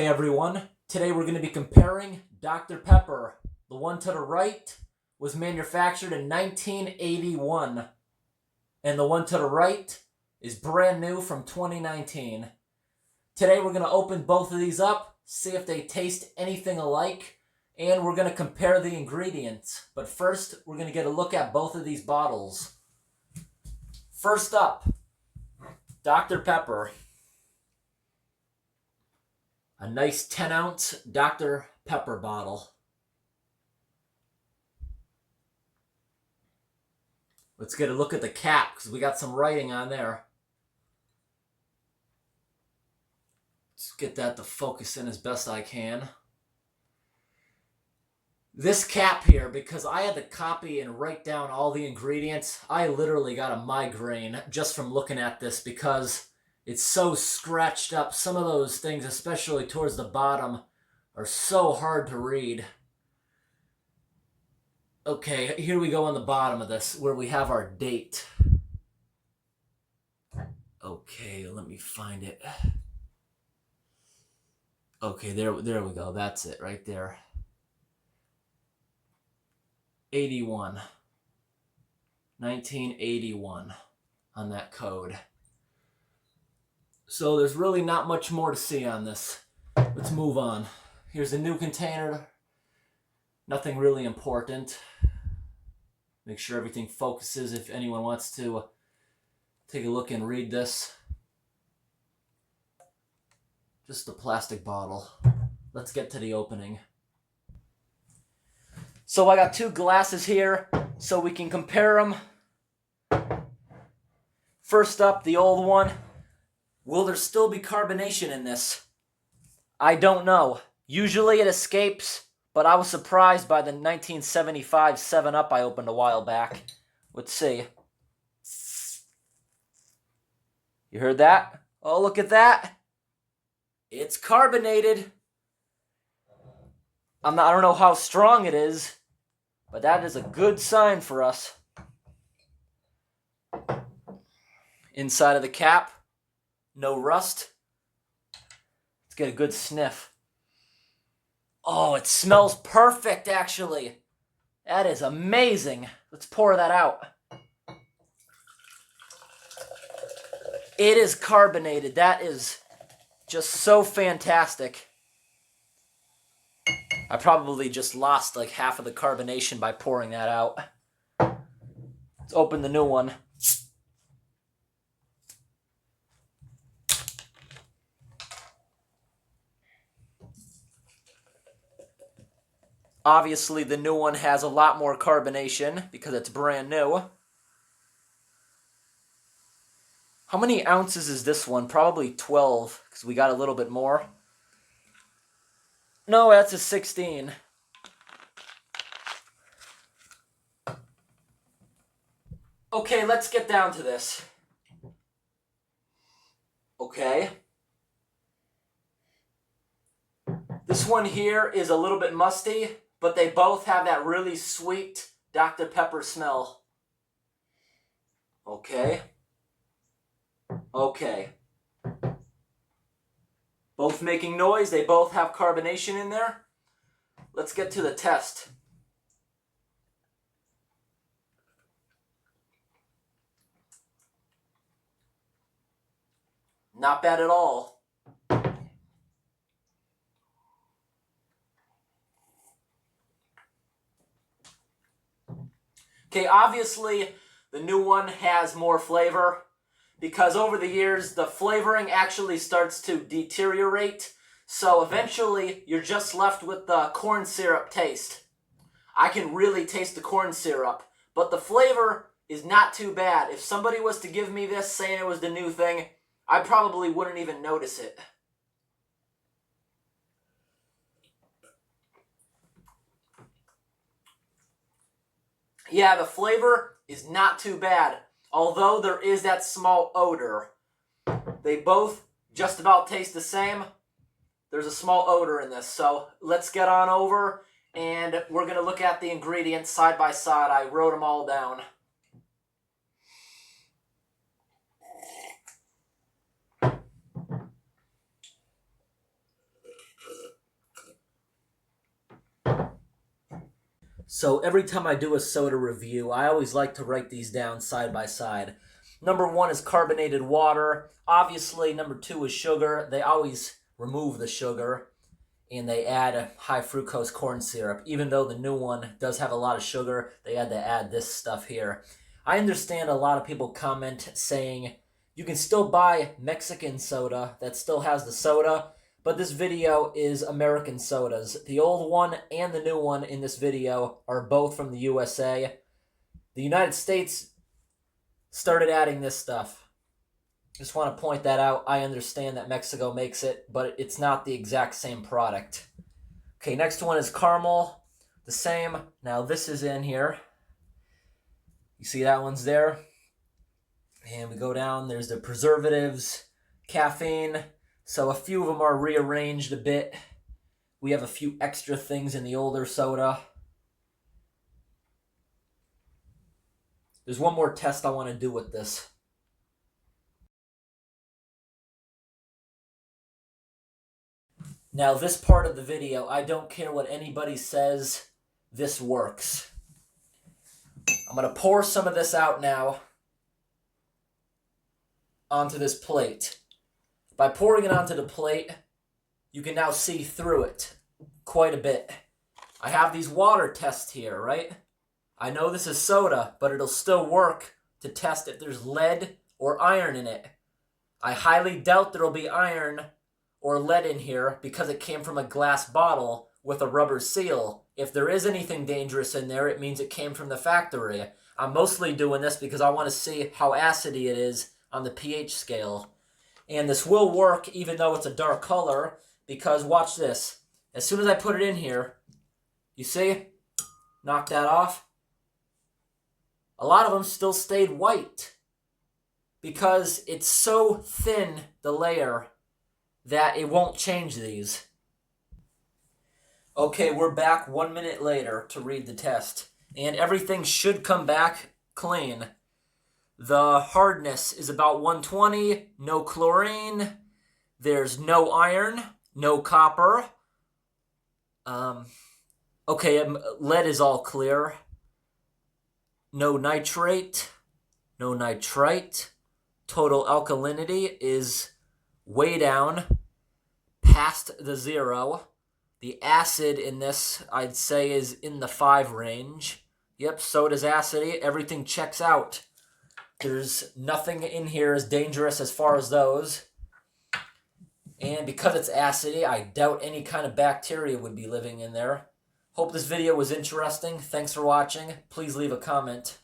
Hey everyone, today we're going to be comparing Dr. Pepper. The one to the right was manufactured in 1981, and the one to the right is brand new from 2019. Today we're going to open both of these up, see if they taste anything alike, and we're going to compare the ingredients. But first, we're going to get a look at both of these bottles. First up, Dr. Pepper. A nice 10-ounce Dr. Pepper bottle. Let's get a look at the cap because we got some writing on there. Let's get that to focus in as best I can. This cap here, because I had to copy and write down all the ingredients, I literally got a migraine just from looking at this because it's so scratched up. Some of those things, especially towards the bottom, are so hard to read. Okay, here we go on the bottom of this where we have our date. Okay, let me find it. Okay, there we go. That's it right there. 1981 on that code. So there's really not much more to see on this. Let's move on. Here's a new container. Nothing really important. Make sure everything focuses if anyone wants to take a look and read this. Just a plastic bottle. Let's get to the opening. So I got two glasses here so we can compare them. First up, the old one. Will there still be carbonation in this? I don't know. Usually it escapes, but I was surprised by the 1975 7-Up I opened a while back. Let's see. You heard that? Oh, look at that. It's carbonated. I don't know how strong it is, but that is a good sign for us. Inside of the cap, no rust. Let's get a good sniff. Oh, it smells perfect, actually. That is amazing. Let's pour that out. It is carbonated. That is just so fantastic. I probably just lost like half of the carbonation by pouring that out. Let's open the new one. Obviously, the new one has a lot more carbonation because it's brand new. How many ounces is this one? Probably 12, because we got a little bit more. No, that's a 16. Okay, let's get down to this. Okay. This one here is a little bit musty, but they both have that really sweet Dr. Pepper smell. Okay. Okay. Both making noise. They both have carbonation in there. Let's get to the test. Not bad at all. Okay, obviously the new one has more flavor because over the years the flavoring actually starts to deteriorate. So eventually you're just left with the corn syrup taste. I can really taste the corn syrup, but the flavor is not too bad. If somebody was to give me this saying it was the new thing, I probably wouldn't even notice it. Yeah, the flavor is not too bad, although there is that small odor. They both just about taste the same. There's a small odor in this, so let's get on over, and we're going to look at the ingredients side by side. I wrote them all down. So every time I do a soda review, I always like to write these down side by side. Number 1 is carbonated water. Obviously, number 2 is sugar. They always remove the sugar and they add high fructose corn syrup. Even though the new one does have a lot of sugar, they had to add this stuff here. I understand a lot of people comment saying you can still buy Mexican soda that still has the soda, but this video is American sodas. The old one and the new one in this video are both from the USA. The United States started adding this stuff. Just want to point that out. I understand that Mexico makes it, but it's not the exact same product. Okay, next one is caramel. The same. Now this is in here. You see that one's there? And we go down. There's the preservatives, caffeine. So a few of them are rearranged a bit. We have a few extra things in the older soda. There's one more test I want to do with this. Now this part of the video, I don't care what anybody says, this works. I'm going to pour some of this out now onto this plate. By pouring it onto the plate, you can now see through it quite a bit. I have these water tests here, right? I know this is soda, but it'll still work to test if there's lead or iron in it. I highly doubt there'll be iron or lead in here because it came from a glass bottle with a rubber seal. If there is anything dangerous in there, it means it came from the factory. I'm mostly doing this because I want to see how acidy it is on the pH scale. And this will work even though it's a dark color, because watch this. As soon as I put it in here, you see? Knock that off. A lot of them still stayed white because it's so thin, the layer, that it won't change these. Okay, we're back 1 minute later to read the test, and everything should come back clean. The hardness is about 120, no chlorine, there's no iron, no copper. Okay, lead is all clear. No nitrate, no nitrite. Total alkalinity is way down, past the 0. The acid in this, I'd say, is in the 5 range. Yep, soda's acidy. Everything checks out. There's nothing in here as dangerous as far as those. And because it's acidy, I doubt any kind of bacteria would be living in there. Hope this video was interesting. Thanks for watching. Please leave a comment.